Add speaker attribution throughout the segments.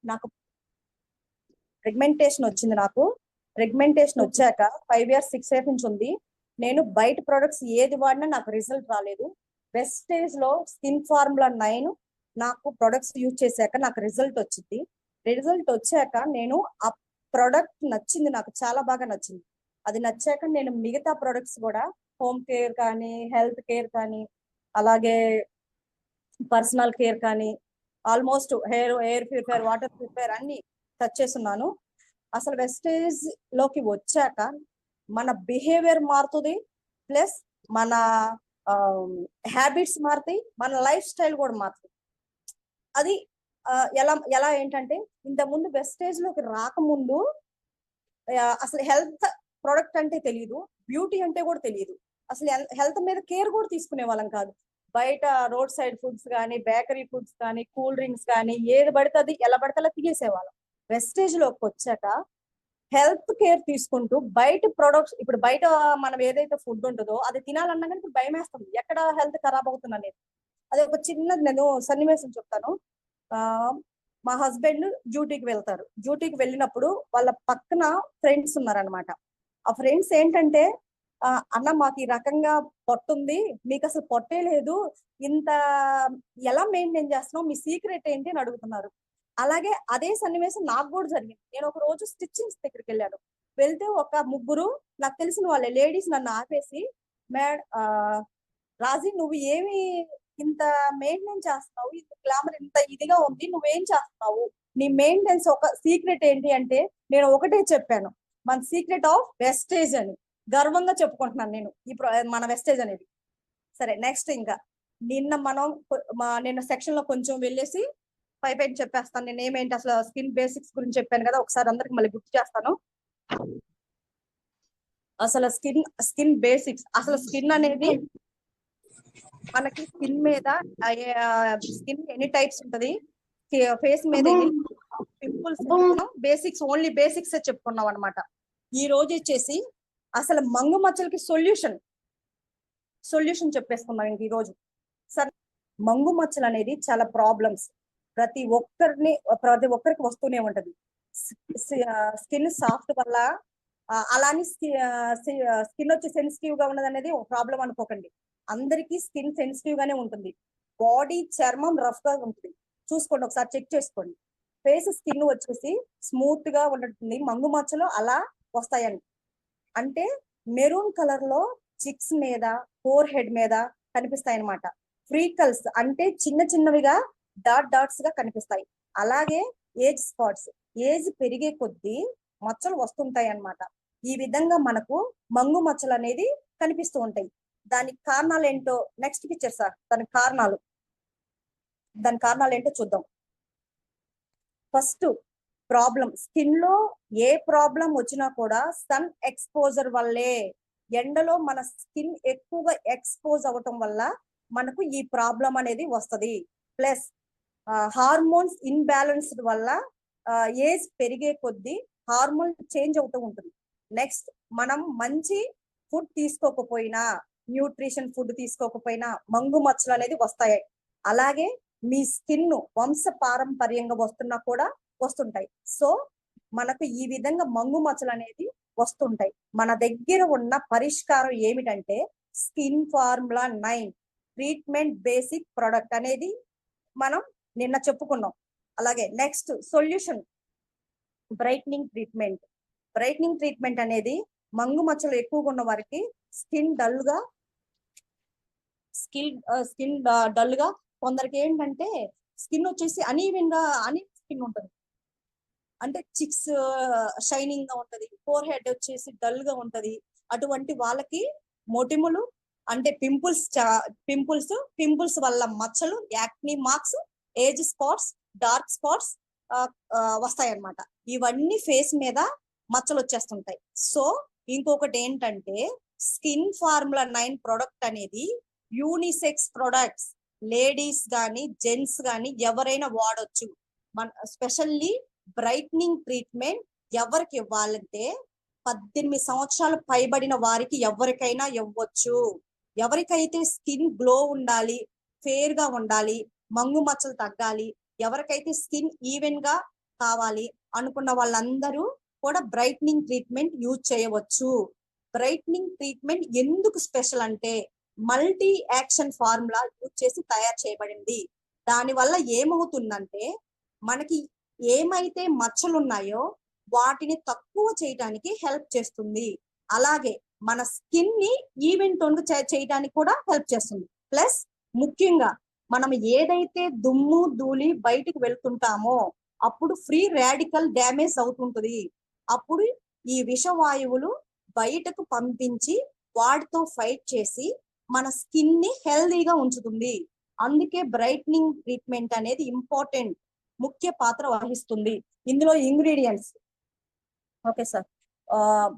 Speaker 1: నాకు ప్రెగ్మెంటేషన్ వచ్చింది. ప్రెగ్మెంటేషన్ వచ్చాక 5 years 6 years నుంచి ఉంది. నేను బయట ప్రొడక్ట్స్ ఏది వాడినా నాకు రిజల్ట్ రాలేదు. వెస్టేజ్ లో స్కిన్ ఫార్ములా 9 నాకు ప్రొడక్ట్స్ యూజ్ చేశాక నాకు రిజల్ట్ వచ్చింది. రిజల్ట్ వచ్చాక నేను ఆ ప్రొడక్ట్ నచ్చింది, నాకు చాలా బాగా నచ్చింది. అది నచ్చాక నేను మిగతా ప్రొడక్ట్స్ కూడా హోమ్ కేర్ కానీ, హెల్త్ కేర్ కానీ, అలాగే పర్సనల్ కేర్ కానీ, almost air purifier, water purifier అన్ని టచ్ చేస్తున్నాను. అసలు వెస్టేజ్ లోకి వచ్చాక మన బిహేవియర్ మారుతుంది, ప్లస్ మన హ్యాబిట్స్ మారుతాయి, మన లైఫ్ స్టైల్ కూడా మారుతుంది. అది ఎలా ఎలా ఏంటంటే, ఇంతకుముందు వెస్టేజ్ లోకి రాకముందు అసలు హెల్త్ ప్రొడక్ట్ అంటే తెలియదు, బ్యూటీ అంటే కూడా తెలియదు, అసలు హెల్త్ మీద కేర్ కూడా తీసుకునే వాళ్ళం కాదు. బయట రోడ్ సైడ్ ఫుడ్స్ కానీ, బేకరీ ఫుడ్స్ కానీ, కూల్ డ్రింక్స్ కానీ, ఏది పడితే అది ఎలా పడితే అలా తినేసేవాళ్ళం. వెస్టేజ్ లోకి వచ్చాక హెల్త్ కేర్ తీసుకుంటూ బయట ప్రొడక్ట్స్, ఇప్పుడు బయట మనం ఏదైతే ఫుడ్ ఉంటుందో అది తినాలన్నా కానీ ఇప్పుడు భయం వేస్తుంది, ఎక్కడ హెల్త్ ఖరాబ్ అవుతుంది అనేది. అది ఒక చిన్నది నేను సన్నివేశం చెప్తాను. మా హస్బెండ్ డ్యూటీకి వెళ్తారు. డ్యూటీకి వెళ్ళినప్పుడు వాళ్ళ పక్కన ఫ్రెండ్స్ ఉన్నారనమాట. ఆ ఫ్రెండ్స్ ఏంటంటే, అన్న మాకు ఈ రకంగా పొట్టుంది, మీకు అసలు పొట్టే లేదు, ఇంత ఎలా మెయింటైన్ చేస్తున్నావు, మీ సీక్రెట్ ఏంటి అని అడుగుతున్నారు. అలాగే అదే సన్నివేశం నాకు కూడా జరిగింది. నేను ఒక రోజు స్టిచ్చింగ్స్ దగ్గరికి వెళ్ళాను. వెళ్తే ఒక ముగ్గురు నాకు తెలిసిన వాళ్ళే లేడీస్ నన్ను ఆపేసి, రాజీ నువ్వు ఏమి ఇంత మెయింటైన్ చేస్తున్నావు, ఇంత గ్లామర్ ఇంత ఇదిగా ఉంది, నువ్వేం చేస్తున్నావు, నీ మెయింటెనెన్స్ ఒక సీక్రెట్ ఏంటి అంటే, నేను ఒకటే చెప్పాను, మన సీక్రెట్ ఆఫ్ వెస్టేజ్ అని గర్వంగా చెప్పుకుంటున్నాను నేను మన వెస్టేజ్ అనేది. సరే, నెక్స్ట్ ఇంకా నిన్న సెక్షన్ లో కొంచెం వెళ్ళేసి పైపైన చెప్పేస్తాను. నేను ఏమేంటి అసలు స్కిన్ బేసిక్స్ గురించి చెప్పాను కదా, ఒకసారి అందరికి మళ్ళీ గుర్తు చేస్తాను. అసలు స్కిన్ బేసిక్స్, అసలు స్కిన్ అనేది మనకి స్కిన్ మీద స్కిన్ ఎన్ని టైప్స్ ఉంటది, ఫేస్ మీద పింపుల్స్, బేసిక్స్ ఓన్లీ బేసిక్స్ చెప్పుకున్నాం అనమాట. ఈ రోజు వచ్చేసి అసలు మంగు మచ్చలకి సొల్యూషన్ చెప్పేసుకున్నాం ఇంక ఈ రోజు. సరే, మంగు మచ్చలు అనేది చాలా ప్రాబ్లమ్స్, ప్రతి ఒక్కరికి వస్తూనే ఉంటది. స్కిన్ సాఫ్ట్ వల్ల అలానే స్కిన్ వచ్చి సెన్సిటివ్ గా ఉన్నది అనేది ఒక ప్రాబ్లం అనుకోకండి. అందరికీ స్కిన్ సెన్సిటివ్ గానే ఉంటుంది. బాడీ చర్మం రఫ్ గా ఉంటుంది, చూసుకోండి ఒకసారి చెక్ చేసుకోండి. ఫేస్ స్కిన్ వచ్చేసి స్మూత్ గా ఉంటుంది, మంగు మచ్చలు అలా వస్తాయండి. అంటే మెరూన్ కలర్ లో చిక్స్ మీద, ఫోర్ హెడ్ మీద కనిపిస్తాయి అనమాట. ఫ్రీకల్స్ అంటే చిన్న చిన్నవిగా డాట్స్ గా కనిపిస్తాయి. అలాగే ఏజ్ స్పాట్స్, ఏజ్ పెరిగే కొద్దీ మచ్చలు వస్తుంటాయి అన్నమాట. ఈ విధంగా మనకు మంగు మచ్చలు అనేది కనిపిస్తూ ఉంటాయి. దానికి కారణాలు ఏంటో నెక్స్ట్ పిక్చర్ సార్, దాని కారణాలు ఏంటో చూద్దాం. ఫస్ట్ ప్రాబ్లం, స్కిన్ లో ఏ ప్రాబ్లం వచ్చినా కూడా సన్ ఎక్స్పోజర్ వల్లే. ఎండలో మన స్కిన్ ఎక్కువగా ఎక్స్పోజ్ అవ్వటం వల్ల మనకు ఈ ప్రాబ్లం అనేది వస్తుంది. ప్లస్ హార్మోన్స్ ఇన్బ్యాలెన్స్డ్ వల్ల ఏజ్ పెరిగే కొద్దీ హార్మోన్ చేంజ్ అవుతూ ఉంటుంది. నెక్స్ట్, మనం మంచి ఫుడ్ తీసుకోకపోయినా, న్యూట్రిషన్ ఫుడ్ తీసుకోకపోయినా మంగు మచ్చలు అనేది వస్తాయి. అలాగే మీ స్కిన్ వంశ పారంపర్యంగా వస్తున్నా కూడా వస్తుంటాయి. సో మనకు ఈ విధంగా మంగు మచ్చలు అనేది వస్తుంటాయి. మన దగ్గర ఉన్న పరిష్కారం ఏమిటంటే skin formula 9 treatment basic product అనేది మనం నిన్న చెప్పుకున్నాం. అలాగే నెక్స్ట్ సొల్యూషన్, బ్రైట్నింగ్ ట్రీట్మెంట్ అనేది మంగు మచ్చలు ఎక్కువగా ఉన్న వారికి స్కిన్ డల్ గా, కొందరికి ఏంటంటే స్కిన్ వచ్చేసి అనీవెన్ స్కిన్ ఉంటుంది, అంటే చిక్స్ షైనింగ్ గా ఉంటది, ఫోర్ హెడ్ వచ్చేసి డల్ గా ఉంటది. అటువంటి వాళ్ళకి మొటిములు అంటే పింపుల్స్ వల్ల మచ్చలు, acne marks, age spots, dark spots వస్తాయి అన్నమాట. ఇవన్నీ ఫేస్ మీద మచ్చలు వచ్చేస్తుంటాయి. సో ఇంకొకటి ఏంటంటే స్కిన్ ఫార్ములా 9 ప్రొడక్ట్ అనేది యూనిసెక్స్ ప్రొడక్ట్స్, లేడీస్ గాని జెంట్స్ గాని ఎవరైనా వాడొచ్చు. స్పెషల్లీ బ్రైట్నింగ్ ట్రీట్మెంట్ ఎవరికి ఇవ్వాలంటే 18 సంవత్సరాలు పైబడిన వారికి ఎవరికైనా ఇవ్వచ్చు. ఎవరికైతే స్కిన్ గ్లో ఉండాలి, ఫేర్ గా ఉండాలి, మంగు మచ్చలు తగ్గాలి, ఎవరికైతే స్కిన్ ఈవెన్ గా కావాలి అనుకున్న వాళ్ళందరూ కూడా బ్రైట్నింగ్ ట్రీట్మెంట్ యూజ్ చేయవచ్చు. బ్రైట్నింగ్ ట్రీట్మెంట్ ఎందుకు స్పెషల్ అంటే మల్టీ యాక్షన్ ఫార్ములా యూజ్ చేసి తయారు చేయబడింది. దాని వల్ల ఏమవుతుందంటే మనకి ఏమైతే మచ్చలు ఉన్నాయో వాటిని తక్కువ చేయడానికి హెల్ప్ చేస్తుంది. అలాగే మన స్కిన్ ని ఈవెన్ టోన్ చేయడానికి కూడా హెల్ప్ చేస్తుంది. ప్లస్ ముఖ్యంగా మనం ఏదైతే దుమ్ము ధూళి బయటికి వెళ్తుంటామో అప్పుడు ఫ్రీ రాడికల్ డ్యామేజ్ అవుతుంటది. అప్పుడు ఈ విషవాయువులు బయటకు పంపించి వాటితో ఫైట్ చేసి మన స్కిన్ ని హెల్దీగా ఉంచుతుంది. అందుకే బ్రైట్నింగ్ ట్రీట్మెంట్ అనేది ఇంపార్టెంట్, ముఖ్య పాత్ర వహిస్తుంది. ఇందులో ingredients okay sir,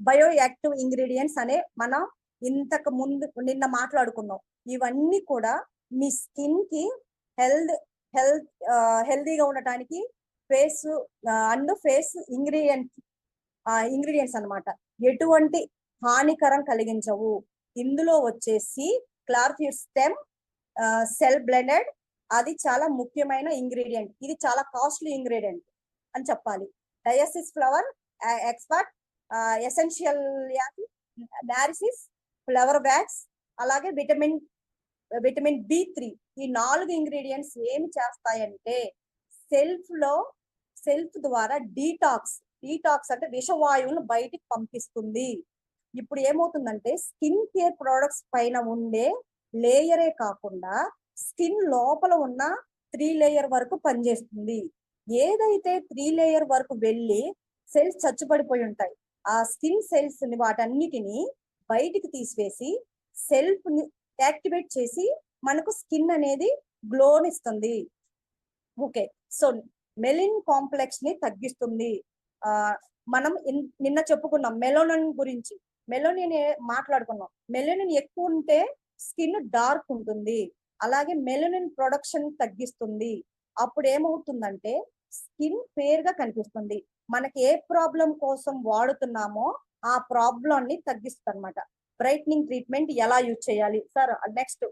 Speaker 1: bio active ingredients అనే మనం ఇంతకు ముందు నిన్న మాట్లాడుకున్నాం. ఇవన్నీ కూడా మీ స్కిన్ కి హెల్దీగా ఉండటానికి ఫేస్ అండ్ ఫేస్ ఇంగ్రీడియంట్స్ అన్నమాట. ఎటువంటి హానికరం కలిగించవు. ఇందులో వచ్చేసి క్లారిఫిస్టెమ్ సెల్ బ్లెండెడ్, అది చాలా ముఖ్యమైన ఇంగ్రీడియంట్. ఇది చాలా కాస్ట్లీ ఇంగ్రీడియంట్ అని చెప్పాలి. డయాసిస్ flower expert, essential narcissus, flower wax, అలాగే విటమిన్ B3. ఈ 4 ఇంగ్రీడియంట్స్ ఏమి చేస్తాయంటే సెల్ఫ్ ద్వారా డీటాక్స్ అంటే విషవాయువులను బయటికి పంపిస్తుంది. ఇప్పుడు ఏమవుతుందంటే స్కిన్ కేర్ ప్రొడక్ట్స్ పైన ఉండే లేయరే కాకుండా స్కిన్ లోపల ఉన్న 3 లేయర్ వరకు పనిచేస్తుంది. ఏదైతే 3 లేయర్ వరకు వెళ్ళి సెల్స్ చచ్చుపడిపోయి ఉంటాయి, ఆ స్కిన్ సెల్స్ ని వాటన్నిటిని బయటికి తీసివేసి సెల్ఫ్ ని యాక్టివేట్ చేసి మనకు స్కిన్ అనేది గ్లోనిస్తుంది. ఓకే, సో మెలిన్ కాంప్లెక్స్ ని తగ్గిస్తుంది. మనం నిన్న చెప్పుకున్నాం మెలోనిన్ గురించి. మెలోనిన్ మాట్లాడుకున్నాం. మెలోనిన్ ఎక్కువ ఉంటే స్కిన్ డార్క్ ఉంటుంది. అలాగే మెలోనిన్ ప్రొడక్షన్ తగ్గిస్తుంది. అప్పుడు ఏమవుతుందంటే స్కిన్ ఫేర్ గా కనిపిస్తుంది. మనకి ఏ ప్రాబ్లం కోసం వాడుతున్నామో ఆ ప్రాబ్లం ని తగ్గిస్తుంది అనమాట. బ్రైట్నింగ్ ట్రీట్మెంట్ ఎలా యూజ్ చేయాలి సార్? నెక్స్ట్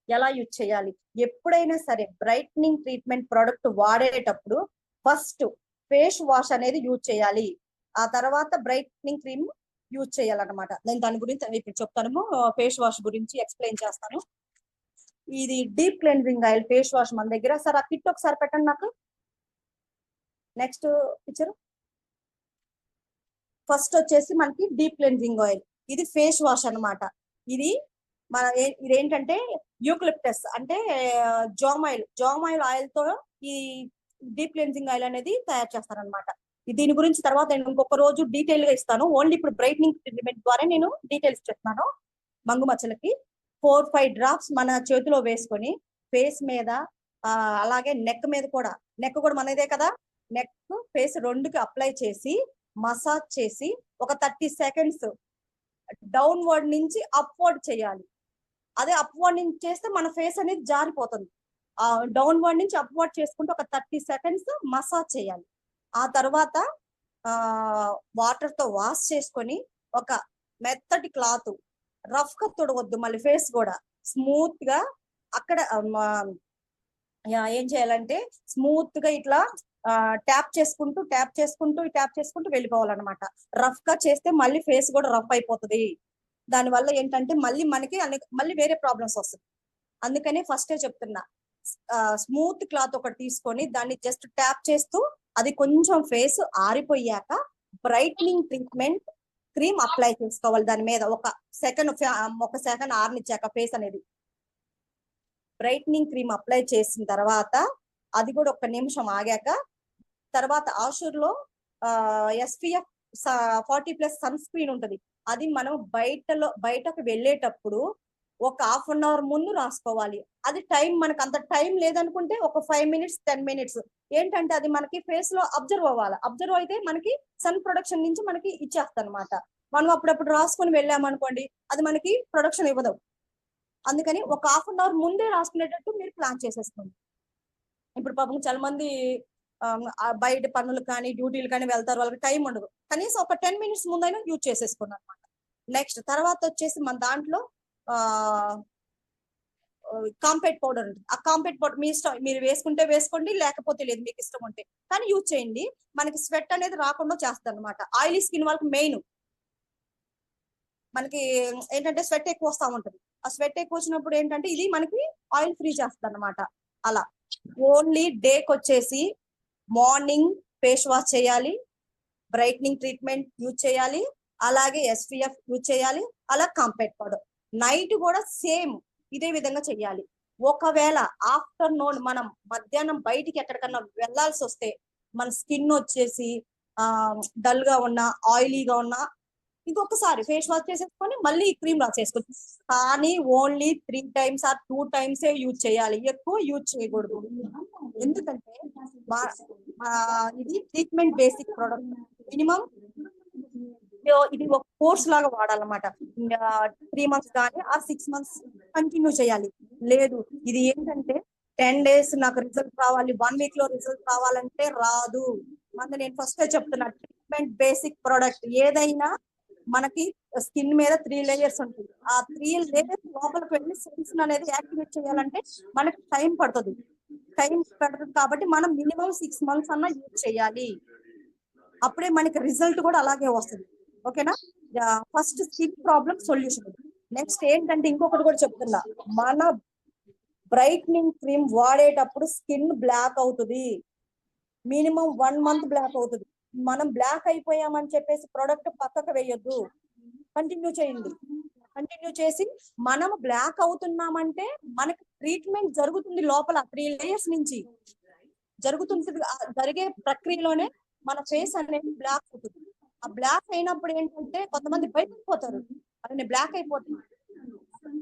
Speaker 1: ఎలా యూజ్ చేయాలి? ఎప్పుడైనా సరే బ్రైట్నింగ్ ట్రీట్మెంట్ ప్రోడక్ట్ వాడేటప్పుడు ఫస్ట్ ఫేస్ వాష్ అనేది యూజ్ చేయాలి. ఆ తర్వాత బ్రైట్నింగ్ క్రీమ్ యూజ్ చేయాలన్నమాట. నేను దాని గురించి ఇప్పుడు చెప్తాను. ఫేస్ వాష్ గురించి ఎక్స్ప్లెయిన్ చేస్తాను. ఇది deep cleansing oil face wash మన దగ్గర. సార్ ఆ కిట్ ఒకసారి పెట్టండి నాకు. Next picture. ఫస్ట్ వచ్చేసి మనకి డీప్ క్లెన్జింగ్ ఆయిల్. ఇది ఫేస్ వాష్ అన్నమాట. ఇదేంటంటే యూకలిప్టస్ అంటే జామాయిల్ ఆయిల్ తో ఈ డీప్ క్లెన్జింగ్ ఆయిల్ అనేది తయారు చేస్తారనమాట. దీని గురించి తర్వాత నేను ఇంకొక రోజు డీటెయిల్ గా ఇస్తాను. ఓన్లీ ఇప్పుడు బ్రైట్నింగ్ ట్రీట్మెంట్ ద్వారా నేను డీటెయిల్స్ చెప్తున్నాను. మంగు మచ్చలకి 4-5 డ్రాప్స్ మన చేతిలో వేసుకొని ఫేస్ మీద, అలాగే నెక్ మీద కూడా, నెక్ కూడా మనదే కదా, నెక్ ఫేస్ రెండుకి అప్లై చేసి మసాజ్ చేసి ఒక 30 సెకండ్స్ డౌన్వర్డ్ నుంచి అప్వర్డ్ చేయాలి. అదే అప్వర్డ్ నుంచి చేస్తే మన ఫేస్ అనేది జారిపోతుంది. డౌన్వర్డ్ నుంచి అప్వర్డ్ చేసుకుంటే ఒక 30 సెకండ్స్ మసాజ్ చేయాలి. ఆ తర్వాత వాటర్ తో వాష్ చేసుకొని ఒక మెత్తటి క్లాత్, రఫ్ గా తుడవద్దు, మళ్ళీ ఫేస్ కూడా స్మూత్ గా అక్కడ ఏం చేయాలంటే స్మూత్ గా ఇట్లా ట్యాప్ చేసుకుంటూ వెళ్ళిపోవాలన్నమాట. రఫ్ గా చేస్తే మళ్ళీ ఫేస్ కూడా రఫ్ అయిపోతుంది. దానివల్ల ఏంటంటే మళ్ళీ వేరే ప్రాబ్లమ్స్ వస్తాయి. అందుకని ఫస్టే చెప్తున్నా, స్మూత్ క్లాత్ ఒకటి తీసుకొని దాన్ని జస్ట్ ట్యాప్ చేస్తూ అది కొంచెం ఫేస్ ఆరిపోయాక బ్రైట్నింగ్ ట్రీట్మెంట్ క్రీమ్ అప్లై చేసుకోవాలి. దాని మీద ఒక సెకండ్ ఆరనిచ్చాక ఫేస్ అనేది బ్రైట్నింగ్ క్రీమ్ అప్లై చేసిన తర్వాత అది కూడా 1 నిమిషం ఆగాక తర్వాత ఆషూర్ లో SPF 40+ సన్ స్క్రీన్ ఉంటది. అది మనం బయటకు వెళ్ళేటప్పుడు ఒక 1/2 అవర్ ముందు రాసుకోవాలి. అది మనకు అంత టైం లేదనుకుంటే ఒక 5 మినిట్స్ 10 మినిట్స్ ఏంటంటే అది మనకి ఫేస్ లో అబ్జర్వ్ అవ్వాలి. అబ్జర్వ్ అయితే మనకి సన్ ప్రొడక్షన్ నుంచి మనకి ఇచ్చేస్తా అనమాట. మనం అప్పుడప్పుడు రాసుకొని వెళ్ళామనుకోండి అది మనకి ప్రొడక్షన్ ఇవ్వదు. అందుకని ఒక 1/2 అవర్ ముందే రాసుకునేటట్టు మీరు ప్లాన్ చేసేసుకోండి. ఇప్పుడు పాపం చాలా మంది బయట పనులు కానీ డ్యూటీలు కానీ వెళ్తారు, వాళ్ళకి టైం ఉండదు. కనీసం ఒక 10 మినిట్స్ ముందైనా యూజ్ చేసేసుకోండి అనమాట. నెక్స్ట్ తర్వాత వచ్చేసి మన దాంట్లో కాంపాక్ట్ పౌడర్ ఉంటుంది. ఆ కాంపాక్ట్ పౌడర్ మీ ఇష్టం, మీరు వేసుకుంటే వేసుకోండి, లేకపోతే లేదు, మీకు ఇష్టం ఉంటే. కానీ యూజ్ చేయండి, మనకి స్వెట్ అనేది రాకుండా చేస్తుంది అనమాట. ఆయిలీ స్కిన్ వాళ్ళకి మెయిన్ మనకి ఏంటంటే స్వెట్ ఎక్కువ వస్తూ ఉంటుంది. ఆ స్వెట్ ఎక్కువ వచ్చినప్పుడు ఏంటంటే ఇది మనకి ఆయిల్ ఫ్రీ చేస్తుంది అనమాట. అలా ఓన్లీ డేకి వచ్చేసి మార్నింగ్ ఫేస్ వాష్ చేయాలి, బ్రైట్నింగ్ ట్రీట్మెంట్ యూజ్ చేయాలి, అలాగే SPF యూజ్ చేయాలి, అలా కాంపాక్ట్ పౌడర్. నైట్ కూడా సేమ్ ఇదే విధంగా చెయ్యాలి. ఒకవేళ ఆఫ్టర్నూన్ మనం మధ్యాహ్నం బయటికి ఎక్కడికన్నా వెళ్లాల్సి వస్తే మన స్కిన్ వచ్చేసి డల్ గా ఉన్నా, ఆయిలీగా ఉన్నా, ఇంకొకసారి ఫేస్ వాష్ చేసేసుకొని మళ్ళీ క్రీమ్ రాసేసుకోవచ్చు. కానీ only 3 times or 2 times use చేయాలి, ఎక్కువ యూజ్ చేయకూడదు. ఎందుకంటే ఇది ట్రీట్మెంట్ బేసిక్ ప్రోడక్ట్. మినిమం ఇది ఒక కోర్స్ లాగా వాడాలన్నమాట. 3 months కానీ ఆ 6 months కంటిన్యూ చేయాలి. లేదు ఇది ఏంటంటే 10 days నాకు రిజల్ట్ రావాలి, 1 week లో రిజల్ట్ రావాలంటే రాదు. అంటే నేను ఫస్ట్ చెప్తున్నా, ట్రీట్మెంట్ బేసిక్ ప్రోడక్ట్ ఏదైనా మనకి స్కిన్ మీద 3 layers ఉంటుంది. ఆ 3 layers లోపలికి వెళ్ళి సెల్స్ అనేది యాక్టివేట్ చేయాలంటే మనకి టైం పడుతుంది కాబట్టి మనం మినిమం 6 months అన్నా యూజ్ చేయాలి. అప్పుడే మనకి రిజల్ట్ కూడా అలాగే వస్తుంది. ఓకేనా? First skin problem solution. Next ఏంటంటే ఇంకొకటి కూడా చెప్తున్నా, మన బ్రైట్నింగ్ క్రీమ్ వాడేటప్పుడు స్కిన్ బ్లాక్ అవుతుంది, మినిమం 1 month బ్లాక్ అవుతుంది. మనం బ్లాక్ అయిపోయామని చెప్పేసి ప్రోడక్ట్ పక్కకు వేయొద్దు, కంటిన్యూ చేయండి. కంటిన్యూ చేసి మనం బ్లాక్ అవుతున్నామంటే మనకి ట్రీట్మెంట్ జరుగుతుంది లోపల 3 layers నుంచి జరుగుతుంది. జరిగే ప్రక్రియలోనే మన ఫేస్ అనేది బ్లాక్ అవుతుంది. ఆ బ్లాక్ అయినప్పుడు ఏంటంటే కొంతమంది భయపడిపోతారు, అరే బ్లాక్ అయిపోతుంది.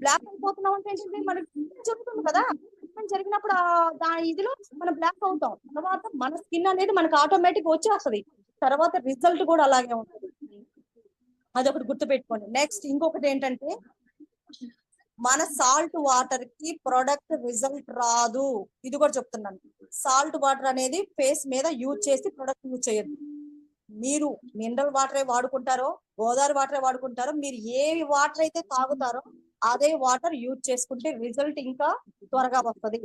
Speaker 1: బ్లాక్ అయిపోతున్నాం అంటే ఏంటంటే మనకి జరుగుతుంది కదా, జరిగినప్పుడు దాని ఇదిలో మనం బ్లాక్ అవుతాం. తర్వాత మన స్కిన్ అనేది మనకు ఆటోమేటిక్ వచ్చేస్తుంది. తర్వాత రిజల్ట్ కూడా అలాగే ఉంటుంది. అదొకటి గుర్తుపెట్టుకోండి. నెక్స్ట్ ఇంకొకటి ఏంటంటే మన సాల్ట్ వాటర్ కి ప్రొడక్ట్ రిజల్ట్ రాదు. ఇది కూడా చెప్తున్నాను. సాల్ట్ వాటర్ అనేది ఫేస్ మీద యూజ్ చేసి ప్రొడక్ట్ యూజ్ చేయొద్దు. మీరు మినరల్ వాటరే వాడుకుంటారో, గోదావరి వాటరే వాడుకుంటారో, మీరు ఏ వాటర్ అయితే తాగుతారో అదే వాటర్ యూజ్ చేసుకుంటే రిజల్ట్ ఇంకా త్వరగా వస్తుంది.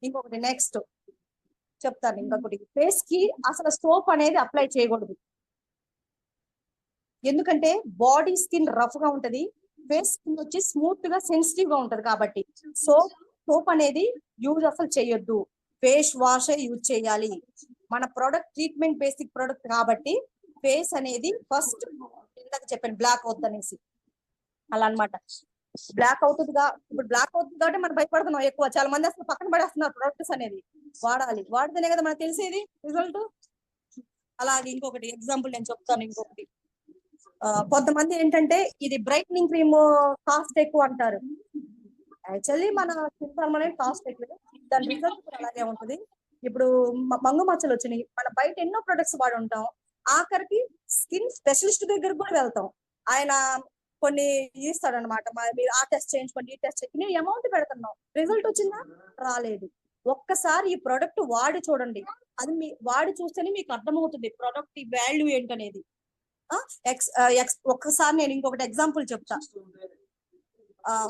Speaker 1: ఇంకొకటి నెక్స్ట్ చెప్తాను. ఇంకొకటి, ఫేస్ కి అసలు సోప్ అనేది అప్లై చేయకూడదు. ఎందుకంటే బాడీ స్కిన్ రఫ్ గా ఉంటది, ఫేస్ స్కిన్ వచ్చి స్మూత్ గా సెన్సిటివ్ గా ఉంటది. కాబట్టి సోప్ అనేది యూజ్ అసలు చేయొద్దు, ఫేస్ వాష్ యూజ్ చేయాలి. మన ప్రోడక్ట్ ట్రీట్మెంట్ బేసిక్ ప్రోడక్ట్ కాబట్టి ఫేస్ అనేది ఫస్ట్ ఇందాక చెప్పాను బ్లాక్ అవుతుందనేసి, అలా అన్నమాట. బ్లాక్ అవుతుందిగా, ఇప్పుడు బ్లాక్ అవుతుంది కాబట్టి మనం భయపడుతున్నాం ఎక్కువ. చాలా మంది అసలు పక్కన పడేస్తున్నారు ప్రొడక్ట్స్ అనేది. వాడితేనే కదా మనకు తెలిసేది రిజల్ట్. అలాగే ఇంకొకటి ఎగ్జాంపుల్ నేను చెప్తాను. ఇంకొకటి, కొంతమంది ఏంటంటే ఇది బ్రైట్నింగ్ క్రీమ్ కాస్ట్ ఎక్కువ అంటారు. యాక్చువల్లీ మన స్కిన్ పర్మనెంట్ కాస్ట్ ఎక్కువ, దాని రిజల్ట్ కూడా అలాగే ఉంటుంది. ఇప్పుడు మంగు మచ్చలు వచ్చినాయి, మన బయట ఎన్నో ప్రొడక్ట్స్ వాడి ఉంటాం, ఆఖరికి స్కిన్ స్పెషలిస్ట్ దగ్గర కూడా వెళ్తాం. ఆయన కొన్ని ఇస్తాడు అనమాట, మీరు ఆ టెస్ట్ చేయించుకోండి, ఈ టెస్ట్ చేయండి. నేను అమౌంట్ పెడుతున్నాం, రిజల్ట్ వచ్చిందా? రాలేదు. ఒక్కసారి ఈ ప్రొడక్ట్ వాడి చూడండి, అది వాడి చూస్తేనే మీకు అర్థమవుతుంది ప్రొడక్ట్ వాల్యూ ఏంటనేది. ఒక్కసారి నేను ఇంకొకటి ఎగ్జాంపుల్ చెప్తా.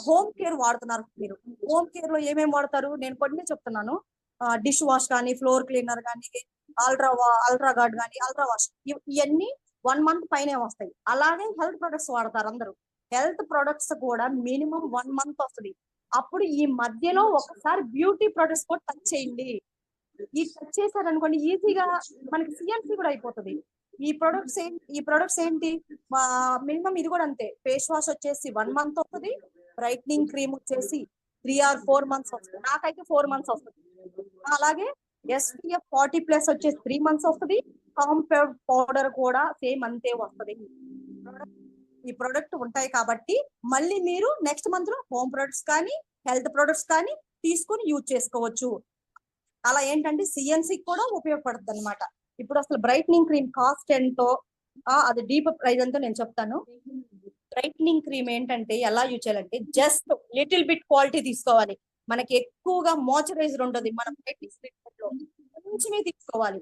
Speaker 1: హోమ్ కేర్ వాడుతున్నారు మీరు, హోమ్ కేర్ లో ఏమేమి వాడతారు నేను కొన్ని చెప్తున్నాను. డిష్ వాష్ కానీ, ఫ్లోర్ క్లీనర్ కానీ, అల్ట్రా గార్డ్ కానీ, అల్ట్రా వాష్, ఇవన్నీ 1 month పైనే వస్తాయి. అలాగే హెల్త్ ప్రొడక్ట్స్ వాడతారు అందరూ. హెల్త్ ప్రొడక్ట్స్ కూడా మినిమం 1 month వస్తుంది. అప్పుడు ఈ మధ్యలో ఒకసారి బ్యూటీ ప్రొడక్ట్స్ కూడా టచ్ చేయండి. ఈ టచ్ చేశారనుకోండి ఈజీగా మనకి CNC కూడా అయిపోతుంది. ఈ ప్రొడక్ట్స్ ఏంటి, మినిమం ఇది కూడా అంతే. ఫేస్ వాష్ వచ్చేసి 1 month వస్తుంది, బ్రైట్నింగ్ క్రీమ్ వచ్చేసి 3 or 4 months వస్తుంది. నాకైతే 4 months వస్తుంది. అలాగే SPF 40+ వచ్చేసి 3 months వస్తుంది. కాంపాక్ట్ పౌడర్ కూడా సేమ్ అంతే వస్తుంది. ఈ ప్రొడక్ట్ ఉంటాయి కాబట్టి మళ్ళీ మీరు నెక్స్ట్ మంత్ లో హోమ్ ప్రొడక్ట్స్ కానీ, హెల్త్ ప్రొడక్ట్స్ కానీ తీసుకొని యూజ్ చేసుకోవచ్చు. అలా ఏంటంటే CNC కూడా ఉపయోగపడుతుంది అనమాట. ఇప్పుడు అసలు బ్రైట్నింగ్ క్రీమ్ కాస్ట్ ఎంతో, అది డీప్ ప్రైస్ ఎంతో నేను చెప్తాను. బ్రైట్నింగ్ క్రీమ్ ఏంటంటే ఎలా యూజ్ చేయాలంటే జస్ట్ లిటిల్ బిట్ క్వాలిటీ తీసుకోవాలి. మనకి ఎక్కువగా మాయిశ్చరైజర్ ఉంటుంది మన బ్రైట్నింగ్ ట్రీట్మెంట్ లో, కొంచెమే తీసుకోవాలి.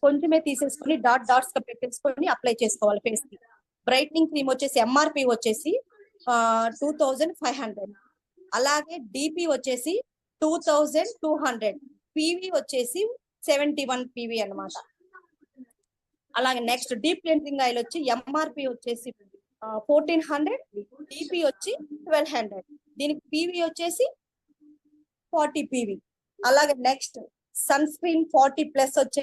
Speaker 1: కొంచెమే తీసేసుకొని డాట్స్ గా పెట్టేసుకొని అప్లై చేసుకోవాలి ఫేస్ కి. బ్రైట్నింగ్ క్రీమ్ వచ్చేసి MRP వచ్చేసి 2500. అలాగే డిపి వచ్చేసి 2200, పివి వచ్చేసి 71 పివి అన్నమాట. అలాగే నెక్స్ట్ డీప్ క్లెన్సింగ్ ఆయిల్ వచ్చి ఎంఆర్పి వచ్చేసి 1400, డిపి వచ్చి 1200, దీనికి పివి వచ్చేసి 40 పివి. అలాగే నెక్స్ట్ సన్ స్క్రీన్ 40+ వచ్చే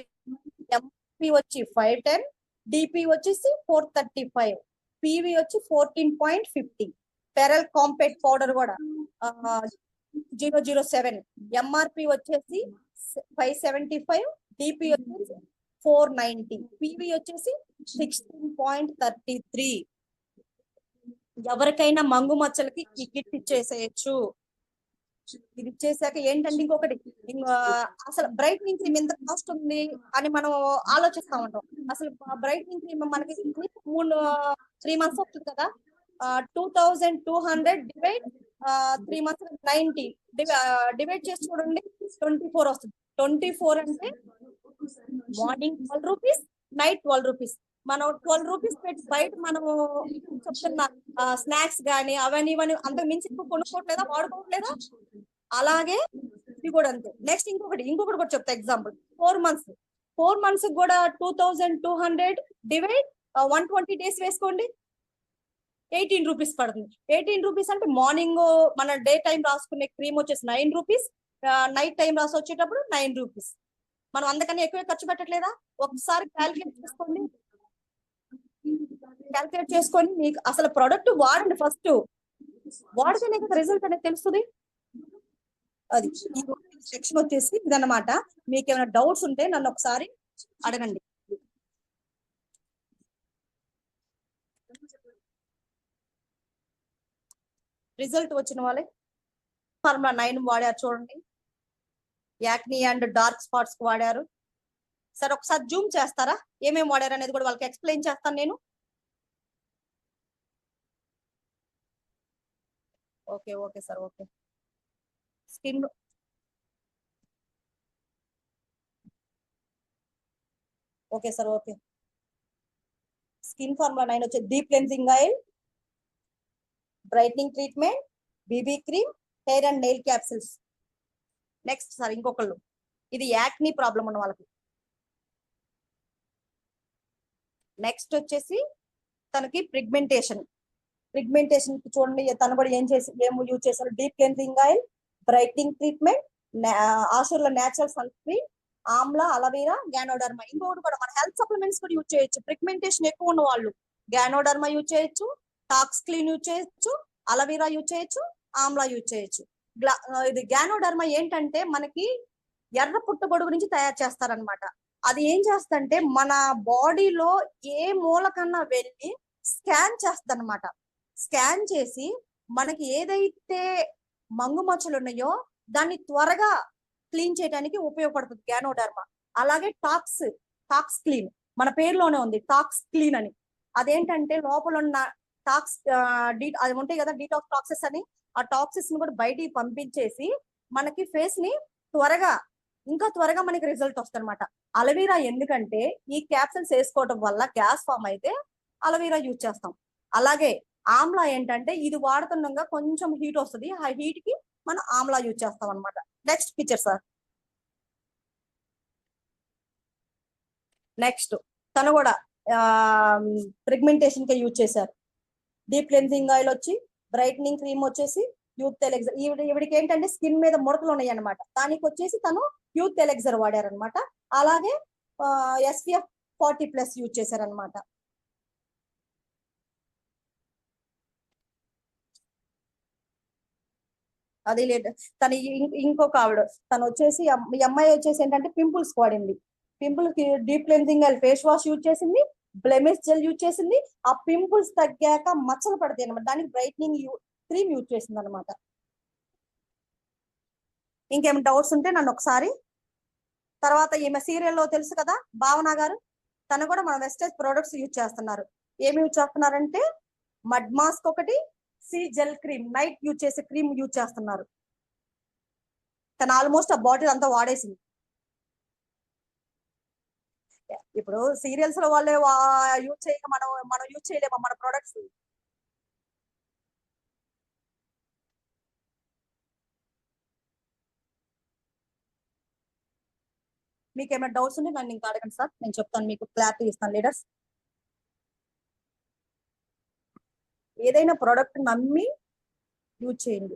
Speaker 1: ఎంపీ వచ్చి 510, డిపి వచ్చేసి 435, పివి వచ్చి 14.50. పెరల్ కాంపాక్ట్ పౌడర్ కూడా 007, ఎంఆర్పి వచ్చేసి 575, డిపి వచ్చేసి 490, పివి వచ్చేసి 16.33. ఎవరికైనా మంగు మచ్చలకి ఈ కిట్ ఇచ్చేసేయచ్చు. ఇది ఇచ్చేసాక ఏంటంటే ఇంకొకటి, అసలు బ్రైట్నింగ్ క్రీమ్ ఎంత కాస్ట్ ఉంది అని మనం ఆలోచిస్తా ఉంటాం. అసలు బ్రైట్నింగ్ క్రీమ్ మనకి 3 months వస్తుంది కదా, 2200 డివైడ్ 3 months 90, డివైడ్ చేసి చూడండి 24 వస్తుంది. 24 అంటే మార్నింగ్ 12 రూపీస్, నైట్ 12 రూపీస్. మనం 12 రూపీస్ పెట్టి బయట మనము చెప్తున్న స్నాక్స్ గానీ అవన్నీ ఇవన్నీ అంతకు మించి కొనుక్కోవట్లేదా, వాడుకోవట్లేదా? అలాగే ఇది కూడా అంతే. నెక్స్ట్ ఇంకొకటి కూడా చెప్తా ఎగ్జాంపుల్. 4 months కూడా 2200 డివైడ్ 120 days వేసుకోండి, 18 రూపీస్ పడుతుంది. 18 రూపీస్ అంటే మార్నింగ్ మన డే టైం రాసుకునే క్రీమ్ వచ్చేసి 9 రూపీస్, నైట్ టైం రాసి వచ్చేటప్పుడు 9 రూపీస్. మనం అందుకని ఎక్కువ ఖర్చు పెట్టట్లేదా? ఒకసారి క్యాల్కులేట్ చేసుకొని మీకు అసలు ప్రొడక్ట్ వాడండి. ఫస్ట్ వాడితేనే కదా రిజల్ట్ అనేది తెలుస్తుంది. అది సెక్షన్ వచ్చేసి ఇదన్నమాట. మీకు ఏమైనా డౌట్స్ ఉంటే నన్ను ఒకసారి అడగండి. రిజల్ట్ వచ్చిన వాళ్ళే ఫార్ములా 9 వాడారు చూడండి, యాక్ని అండ్ డార్క్ స్పాట్స్ కి వాడారు. సరే ఒకసారి జూమ్ చేస్తారా, ఏమేమి వాడారు అనేది కూడా వాళ్ళకి ఎక్స్ప్లెయిన్ చేస్తాను నేను. Okay sir, okay. Skin okay sir, okay. Skin formula 9 వచ్చే deep cleansing oil, brightening treatment, BB cream, hair and nail capsules. Next sir ఇంకొకళ్ళు, ఇది యాక్ని ప్రాబ్లం ఉన్న వాళ్ళకి. నెక్స్ట్ వచ్చేసి తనకి పిగ్మెంటేషన్ చూడండి, తను కూడా ఏం యూజ్ చేశారు. Deep cleansing oil, brightening treatment, ఆశూర్ల natural sunscreen, amla, aloe vera, ganoderma. ఇంకొకటి కూడా మన హెల్త్ సప్లిమెంట్స్ కూడా యూజ్ చేయొచ్చు. పిగ్మెంటేషన్ ఎక్కువ ఉన్న వాళ్ళు గ్యానోడర్మా యూజ్ చేయొచ్చు, టాక్స్ క్లీన్ యూజ్ చేయొచ్చు, అలవీరా యూజ్ చేయొచ్చు, ఆమ్లా యూజ్ చేయొచ్చు. ఇది గ్యానోడర్మా ఏంటంటే మనకి ఎర్ర పుట్టగొడుగు నుంచి తయారు చేస్తారనమాట. అది ఏం చేస్తంటే మన బాడీలో ఏ మూలకన్నా వెళ్ళి స్కాన్ చేస్తుంది అనమాట. స్కాన్ చేసి మనకి ఏదైతే మంగు మచ్చలు ఉన్నాయో దాన్ని త్వరగా క్లీన్ చేయడానికి ఉపయోగపడుతుంది గ్యానోడర్మా. అలాగే టాక్స్ క్లీన్ మన పేరులోనే ఉంది, టాక్స్ క్లీన్ అని. అదేంటంటే లోపల ఉన్న టాక్స్ అది ఉంటాయి కదా, డీటాక్స్ టాక్సెస్ అని, ఆ టాక్సిస్ ని కూడా బయటికి పంపించేసి మనకి ఫేస్ ని ఇంకా త్వరగా మనకి రిజల్ట్ వస్తుంది అనమాట. అలవీరా ఎందుకంటే ఈ క్యాప్సిల్స్ వేసుకోవడం వల్ల గ్యాస్ ఫామ్ అయితే అలవీరా యూజ్ చేస్తాం. అలాగే ఆమ్లా ఏంటంటే ఇది వాడుతుండగా కొంచెం హీట్ వస్తుంది, ఆ హీట్ కి మనం ఆమ్లా యూజ్ చేస్తాం అనమాట. Next picture sir. నెక్స్ట్ తను కూడా పిగ్మెంటేషన్ కి యూజ్ చేశారు. డీప్ క్లెన్సింగ్ ఆయిల్ వచ్చి, బ్రైట్నింగ్ క్రీమ్ వచ్చేసి యూత్ ఎలెక్సర్. ఈవిడికి ఏంటంటే స్కిన్ మీద ముడతలు ఉన్నాయి అనమాట, దానికి వచ్చేసి తను యూత్ ఎలెక్సర్ వాడారనమాట. అలాగే SPF 40+ యూజ్ చేశారనమాట. అది లేదు. తను ఇంకొక ఆవిడ తను వచ్చేసి ఈ అమ్మాయి వచ్చేసి ఏంటంటే పింపుల్స్ వాడింది. పింపుల్ కి deep cleansing oil face wash use చేసింది, బ్లెమిష్ జెల్ యూజ్ చేసింది. ఆ పింపుల్స్ తగ్గాక మచ్చలు పడతాయి అనమాట, దానికి బ్రైట్నింగ్ క్రీమ్ యూజ్ చేసింది అనమాట. ఇంకేమైనా డౌట్స్ ఉంటే నన్ను ఒకసారి. తర్వాత ఈమె సీరియల్లో తెలుసు కదా భావన గారు, తను కూడా మన వెస్టేజ్ ప్రొడక్ట్స్ యూజ్ చేస్తున్నారు. ఏమి యూజ్ చేస్తున్నారంటే మడ్ మాస్క్ ఒకటి, C gel cream, night use చేసే క్రీమ్ యూజ్ చేస్తున్నారు. తను ఆల్మోస్ట్ ఆ బాటిల్ అంతా వాడేసింది. ఇప్పుడు సీరియల్స్ లో వాళ్ళే యూజ్ చేయక మనం యూజ్ చేయలేమా మన ప్రొడక్ట్స్? మీకు ఏమైనా డౌట్స్ ఉంటే నన్ను ఇంకా అడగండి సార్, నేను చెప్తాను, మీకు క్లారిటీ ఇస్తాను లీడర్స్. ఏదైనా ప్రోడక్ట్ నమ్మి యూజ్ చేయండి.